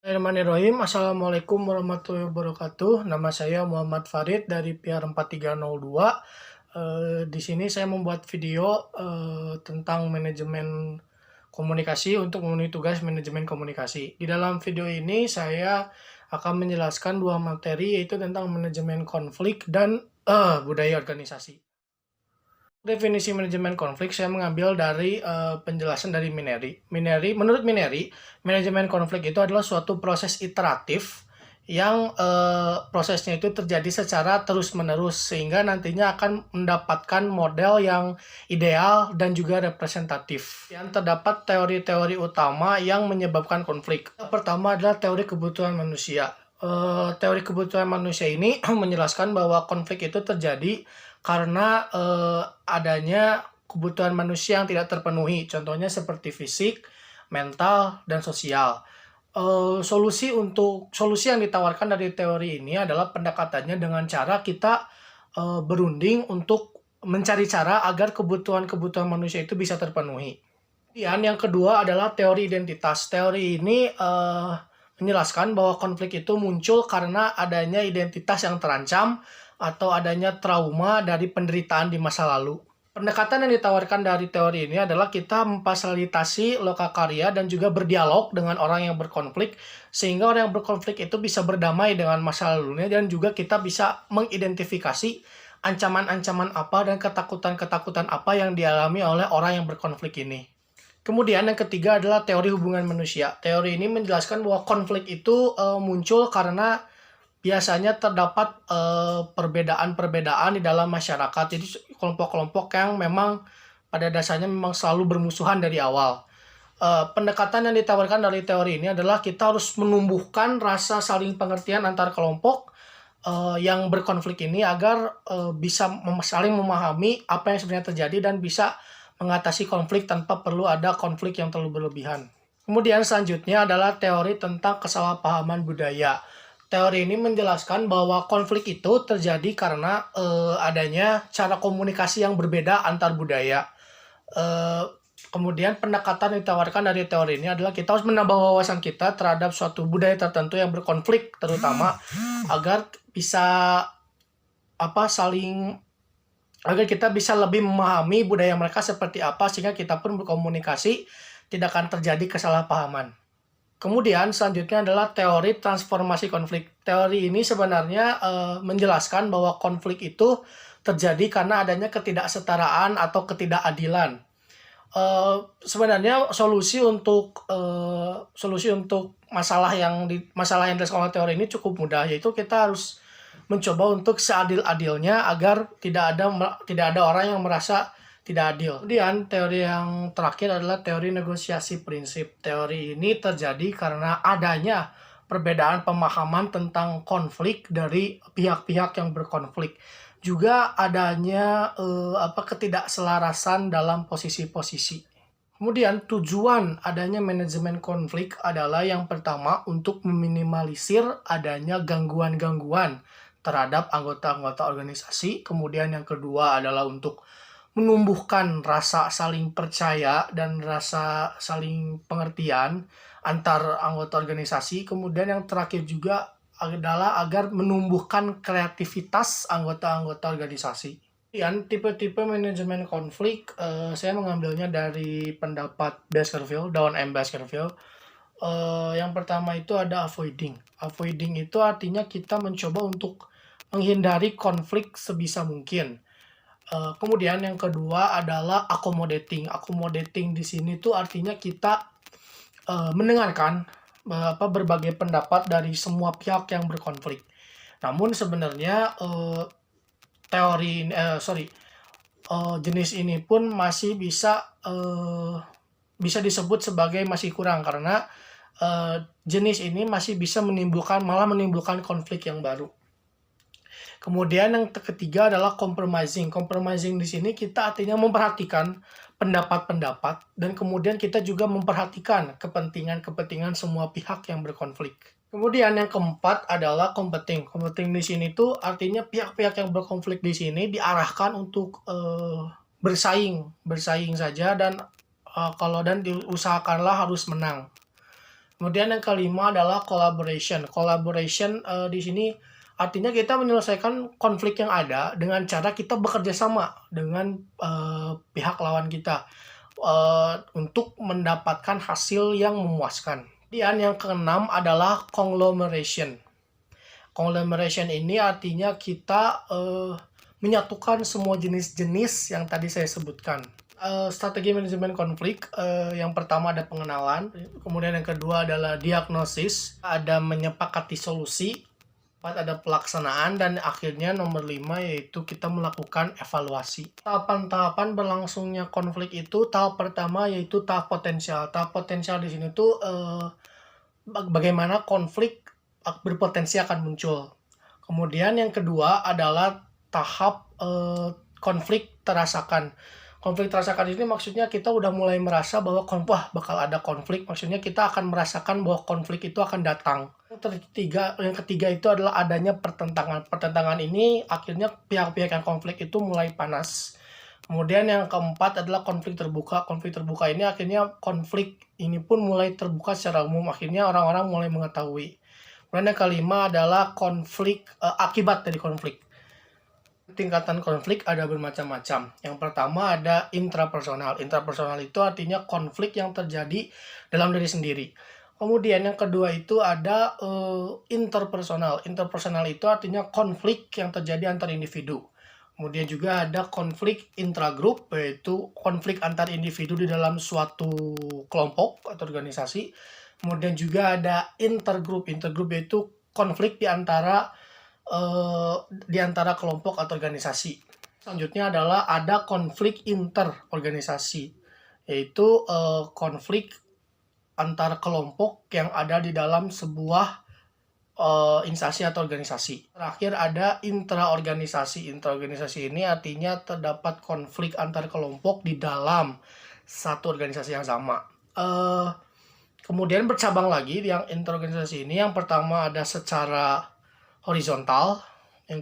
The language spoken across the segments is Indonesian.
Bismillahirrahmanirrahim. Assalamualaikum warahmatullahi wabarakatuh. Nama saya Muhammad Farid dari PR 4302. Di sini saya membuat video tentang manajemen komunikasi untuk memenuhi tugas manajemen komunikasi. Di dalam video ini saya akan menjelaskan dua materi, yaitu tentang manajemen konflik dan budaya organisasi. Definisi manajemen konflik saya mengambil dari penjelasan dari Menurut Mineri, manajemen konflik itu adalah suatu proses iteratif yang prosesnya itu terjadi secara terus-menerus sehingga nantinya akan mendapatkan model yang ideal dan juga representatif. Yang terdapat teori-teori utama yang menyebabkan konflik. Yang pertama adalah teori kebutuhan manusia. Teori kebutuhan manusia ini menjelaskan bahwa konflik itu terjadi karena adanya kebutuhan manusia yang tidak terpenuhi, contohnya seperti fisik, mental, dan sosial. Solusi yang ditawarkan dari teori ini adalah pendekatannya dengan cara kita berunding untuk mencari cara agar kebutuhan-kebutuhan manusia itu bisa terpenuhi. Kemudian yang kedua adalah teori identitas. Teori ini menjelaskan bahwa konflik itu muncul karena adanya identitas yang terancam atau adanya trauma dari penderitaan di masa lalu. Pendekatan yang ditawarkan dari teori ini adalah kita memfasilitasi lokakarya dan juga berdialog dengan orang yang berkonflik, sehingga orang yang berkonflik itu bisa berdamai dengan masa lalunya dan juga kita bisa mengidentifikasi ancaman-ancaman apa dan ketakutan-ketakutan apa yang dialami oleh orang yang berkonflik ini. Kemudian yang ketiga adalah teori hubungan manusia. Teori ini menjelaskan bahwa konflik itu muncul karena biasanya terdapat perbedaan-perbedaan di dalam masyarakat. Jadi kelompok-kelompok yang memang pada dasarnya memang selalu bermusuhan dari awal. Pendekatan yang ditawarkan dari teori ini adalah kita harus menumbuhkan rasa saling pengertian antar kelompok yang berkonflik ini agar bisa saling memahami apa yang sebenarnya terjadi dan bisa mengatasi konflik tanpa perlu ada konflik yang terlalu berlebihan. Kemudian selanjutnya adalah teori tentang kesalahpahaman budaya. Teori ini menjelaskan bahwa konflik itu terjadi karena adanya cara komunikasi yang berbeda antar budaya. Kemudian pendekatan yang ditawarkan dari teori ini adalah kita harus menambah wawasan kita terhadap suatu budaya tertentu yang berkonflik, terutama agar kita bisa lebih memahami budaya mereka seperti apa, sehingga kita pun berkomunikasi tidak akan terjadi kesalahpahaman. Kemudian selanjutnya adalah teori transformasi konflik. Teori ini sebenarnya menjelaskan bahwa konflik itu terjadi karena adanya ketidaksetaraan atau ketidakadilan. Sebenarnya solusi untuk masalah yang dilakukan oleh teori ini cukup mudah, yaitu kita harus mencoba untuk seadil-adilnya agar tidak ada orang yang merasa tidak adil. Kemudian teori yang terakhir adalah teori negosiasi prinsip. Teori ini terjadi karena adanya perbedaan pemahaman tentang konflik dari pihak-pihak yang berkonflik. Juga adanya ketidakselarasan dalam posisi-posisi. Kemudian tujuan adanya manajemen konflik adalah yang pertama untuk meminimalisir adanya gangguan-gangguan terhadap anggota-anggota organisasi. Kemudian yang kedua adalah untuk menumbuhkan rasa saling percaya dan rasa saling pengertian antar anggota organisasi. Kemudian yang terakhir juga adalah agar menumbuhkan kreativitas anggota-anggota organisasi. Dan tipe-tipe manajemen konflik saya mengambilnya dari pendapat Baskerville, Dawn M. Baskerville. Yang pertama itu ada avoiding. Avoiding itu artinya kita mencoba untuk menghindari konflik sebisa mungkin. Kemudian yang kedua adalah accommodating. Accommodating di sini tuh artinya kita mendengarkan berbagai pendapat dari semua pihak yang berkonflik. Namun sebenarnya jenis ini pun masih bisa disebut sebagai masih kurang karena jenis ini masih bisa malah menimbulkan konflik yang baru. Kemudian yang ketiga adalah compromising. Compromising di sini kita artinya memperhatikan pendapat-pendapat dan kemudian kita juga memperhatikan kepentingan-kepentingan semua pihak yang berkonflik. Kemudian yang keempat adalah competing. Competing di sini tuh artinya pihak-pihak yang berkonflik di sini diarahkan untuk bersaing saja dan diusahakanlah harus menang. Kemudian yang kelima adalah collaboration. Collaboration di sini artinya kita menyelesaikan konflik yang ada dengan cara kita bekerja sama dengan pihak lawan kita untuk mendapatkan hasil yang memuaskan. Kemudian yang keenam adalah conglomeration. Conglomeration ini artinya kita menyatukan semua jenis-jenis yang tadi saya sebutkan. Strategi manajemen konflik, yang pertama ada pengenalan, kemudian yang kedua adalah diagnosis, ada menyepakati solusi, empat ada pelaksanaan, dan akhirnya nomor 5 yaitu kita melakukan evaluasi. Tahapan-tahapan berlangsungnya konflik itu, tahap pertama yaitu tahap potensial. Tahap potensial di sini tuh bagaimana konflik berpotensi akan muncul. Kemudian yang kedua adalah tahap konflik terasakan. Konflik terasakan ini maksudnya kita udah mulai merasa bahwa wah bakal ada konflik. Maksudnya kita akan merasakan bahwa konflik itu akan datang. Yang ketiga itu adalah adanya pertentangan. Pertentangan ini akhirnya pihak-pihak yang konflik itu mulai panas. Kemudian yang keempat adalah konflik terbuka. Konflik terbuka ini akhirnya konflik ini pun mulai terbuka secara umum. Akhirnya orang-orang mulai mengetahui. Kemudian yang kelima adalah konflik akibat dari konflik. Tingkatan konflik ada bermacam-macam. Yang pertama ada intrapersonal. Intrapersonal itu artinya konflik yang terjadi dalam diri sendiri. Kemudian yang kedua itu ada interpersonal. Interpersonal itu artinya konflik yang terjadi antar individu. Kemudian juga ada konflik intragrup, yaitu konflik antar individu di dalam suatu kelompok atau organisasi. Kemudian juga ada intergrup. Intergrup yaitu konflik di antara kelompok atau organisasi. Selanjutnya adalah ada konflik interorganisasi, yaitu konflik antar kelompok yang ada di dalam sebuah instansi atau organisasi. Terakhir ada intraorganisasi. Intraorganisasi ini artinya terdapat konflik antar kelompok di dalam satu organisasi yang sama. Kemudian bercabang lagi yang interorganisasi ini. Yang pertama ada secara horizontal, yang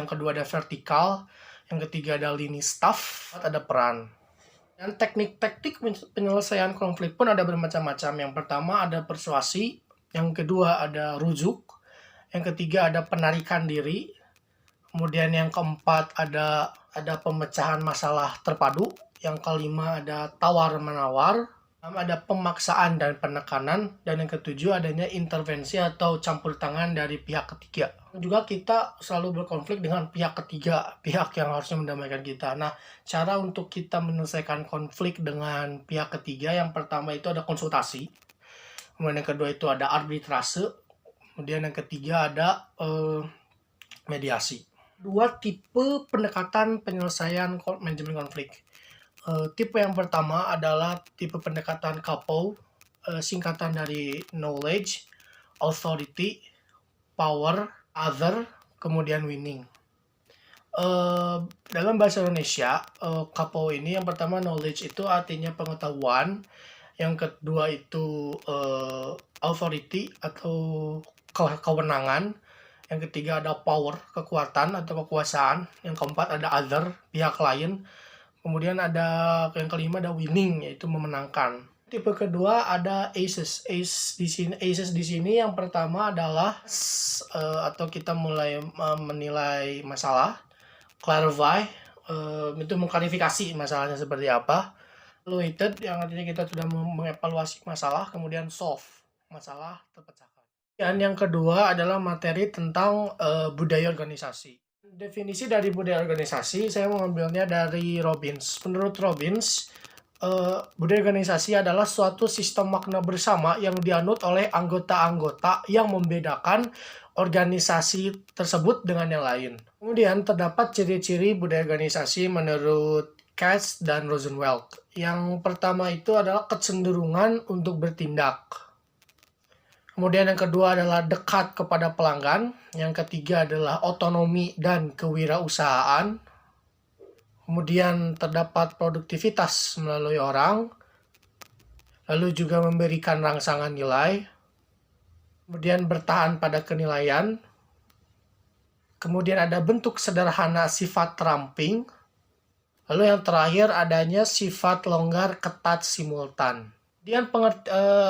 kedua ada vertikal, yang ketiga ada lini staff, ada peran. Dan teknik-teknik penyelesaian konflik pun ada bermacam-macam. Yang pertama ada persuasi, yang kedua ada rujuk, yang ketiga ada penarikan diri, kemudian yang keempat ada pemecahan masalah terpadu, yang kelima ada tawar-menawar, ada pemaksaan dan penekanan, dan yang ketujuh adanya intervensi atau campur tangan dari pihak ketiga. Juga kita selalu berkonflik dengan pihak ketiga, pihak yang harusnya mendamaikan kita. Nah, cara untuk kita menyelesaikan konflik dengan pihak ketiga, yang pertama itu ada konsultasi, kemudian yang kedua itu ada arbitrase, kemudian yang ketiga ada mediasi. Dua tipe pendekatan penyelesaian manajemen konflik. Tipe yang pertama adalah tipe pendekatan KAPO, singkatan dari knowledge, authority, power, other, kemudian winning. Dalam bahasa Indonesia, KAPO ini yang pertama knowledge itu artinya pengetahuan, yang kedua itu authority atau kewenangan, yang ketiga ada power, kekuatan atau kekuasaan, yang keempat ada other, pihak lain. Kemudian ada yang kelima ada winning, yaitu memenangkan. Tipe kedua ada ACEs. ACEs di sini yang pertama adalah atau kita mulai menilai masalah, clarify, itu mengklarifikasi masalahnya seperti apa. Evaluated yang artinya kita sudah mengevaluasi masalah, kemudian solve, masalah terpecahkan. Dan yang kedua adalah materi tentang budaya organisasi. Definisi dari budaya organisasi, saya mengambilnya dari Robbins. Menurut Robbins, budaya organisasi adalah suatu sistem makna bersama yang dianut oleh anggota-anggota yang membedakan organisasi tersebut dengan yang lain. Kemudian terdapat ciri-ciri budaya organisasi menurut Katz dan Rosenwald. Yang pertama itu adalah kecenderungan untuk bertindak. Kemudian yang kedua adalah dekat kepada pelanggan. Yang ketiga adalah otonomi dan kewirausahaan. Kemudian terdapat produktivitas melalui orang. Lalu juga memberikan rangsangan nilai. Kemudian bertahan pada kenilaian. Kemudian ada bentuk sederhana sifat teramping. Lalu yang terakhir adanya sifat longgar ketat simultan. Kemudian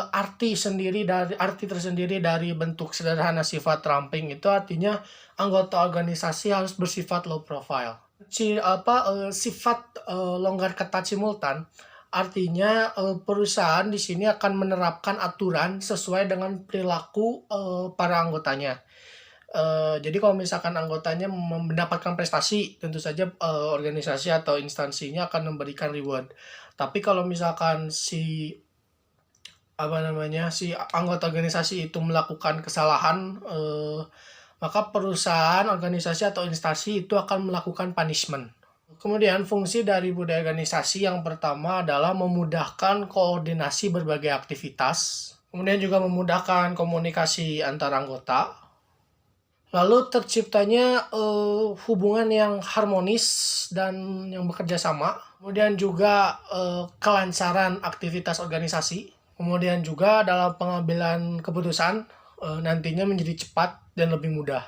arti tersendiri dari bentuk sederhana sifat ramping itu artinya anggota organisasi harus bersifat low profile. Sifat longgar ketat simultan artinya perusahaan di sini akan menerapkan aturan sesuai dengan perilaku para anggotanya. Jadi kalau misalkan anggotanya mendapatkan prestasi, tentu saja organisasi atau instansinya akan memberikan reward. Tapi kalau misalkan si anggota organisasi itu melakukan kesalahan, maka perusahaan, organisasi atau instansi itu akan melakukan punishment. Kemudian fungsi dari budaya organisasi yang pertama adalah memudahkan koordinasi berbagai aktivitas, kemudian juga memudahkan komunikasi antar anggota, lalu terciptanya hubungan yang harmonis dan yang bekerja sama, kemudian juga kelancaran aktivitas organisasi, kemudian juga dalam pengambilan keputusan nantinya menjadi cepat dan lebih mudah.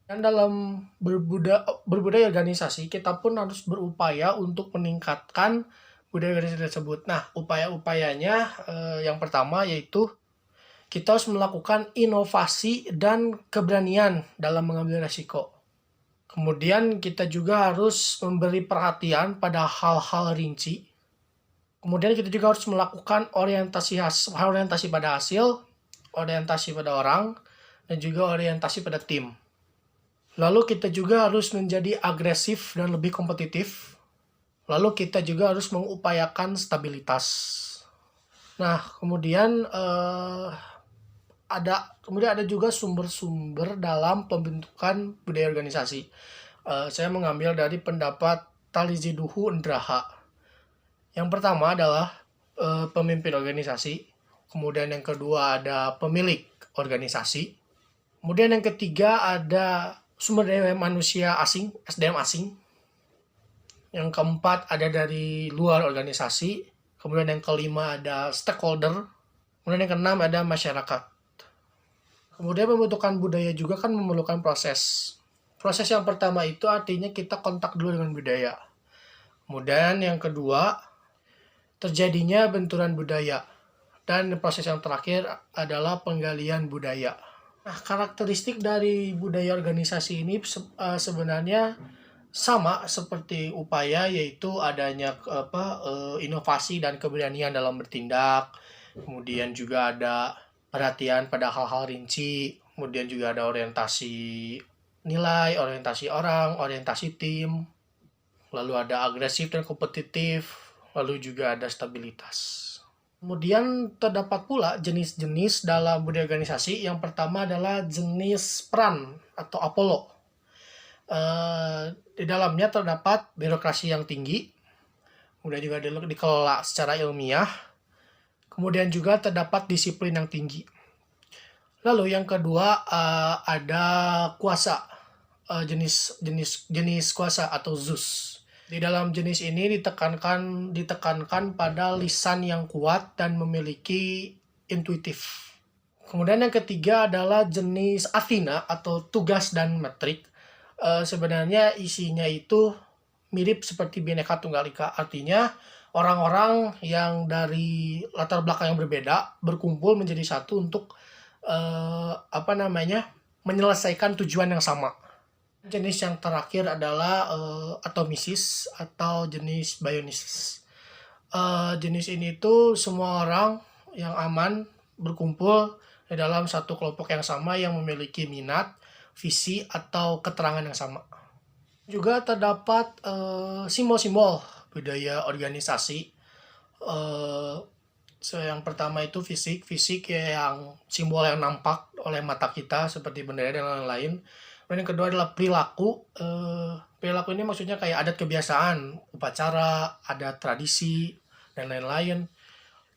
Dan dalam berbudaya organisasi, kita pun harus berupaya untuk meningkatkan budaya organisasi tersebut. Nah, upaya-upayanya yang pertama yaitu kita harus melakukan inovasi dan keberanian dalam mengambil resiko. Kemudian kita juga harus memberi perhatian pada hal-hal rinci. Kemudian kita juga harus melakukan orientasi pada hasil, orientasi pada orang, dan juga orientasi pada tim. Lalu kita juga harus menjadi agresif dan lebih kompetitif. Lalu kita juga harus mengupayakan stabilitas. Nah, kemudian ada juga sumber-sumber dalam pembentukan budaya organisasi. Saya mengambil dari pendapat Taliziduhu Ndraha. Yang pertama adalah pemimpin organisasi. Kemudian yang kedua ada pemilik organisasi. Kemudian yang ketiga ada sumber daya manusia asing, SDM asing. Yang keempat ada dari luar organisasi. Kemudian yang kelima ada stakeholder. Kemudian yang keenam ada masyarakat. Kemudian pembentukan budaya juga kan memerlukan proses. Proses yang pertama itu artinya kita kontak dulu dengan budaya. Kemudian yang kedua, terjadinya benturan budaya. Dan proses yang terakhir adalah penggalian budaya. Nah, karakteristik dari budaya organisasi ini sebenarnya sama seperti upaya, yaitu adanya inovasi dan keberanian dalam bertindak. Kemudian juga ada perhatian pada hal-hal rinci, kemudian juga ada orientasi nilai, orientasi orang, orientasi tim, lalu ada agresif dan kompetitif, lalu juga ada stabilitas. Kemudian terdapat pula jenis-jenis dalam budaya organisasi. Yang pertama adalah jenis peran atau Apollo. Di dalamnya terdapat birokrasi yang tinggi, kemudian juga dikelola secara ilmiah, kemudian juga terdapat disiplin yang tinggi. Lalu yang kedua ada kuasa, jenis kuasa atau Zeus. Di dalam jenis ini ditekankan pada lisan yang kuat dan memiliki intuitif. Kemudian yang ketiga adalah jenis Athena atau tugas dan metrik. Sebenarnya isinya itu mirip seperti Bhinneka Tunggal Ika, artinya orang-orang yang dari latar belakang yang berbeda berkumpul menjadi satu untuk menyelesaikan tujuan yang sama. Jenis yang terakhir adalah atomisis atau jenis bionisis. Jenis ini tuh semua orang yang aman berkumpul di dalam satu kelompok yang sama yang memiliki minat, visi, atau keterangan yang sama. Juga terdapat simbol-simbol budaya organisasi. Yang pertama itu fisik yang simbol yang nampak oleh mata kita seperti bendera dan lain-lain. Dan yang kedua adalah perilaku. Perilaku ini maksudnya kayak adat kebiasaan, upacara, adat tradisi, dan lain-lain.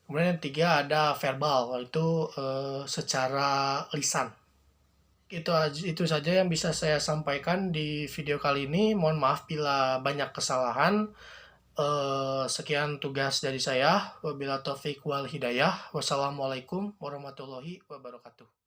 Kemudian yang tiga ada verbal, yaitu secara lisan. Itu saja yang bisa saya sampaikan di video kali ini. Mohon maaf bila banyak kesalahan. Sekian tugas dari saya. Wabillahi taufiq wal hidayah. Wassalamualaikum warahmatullahi wabarakatuh.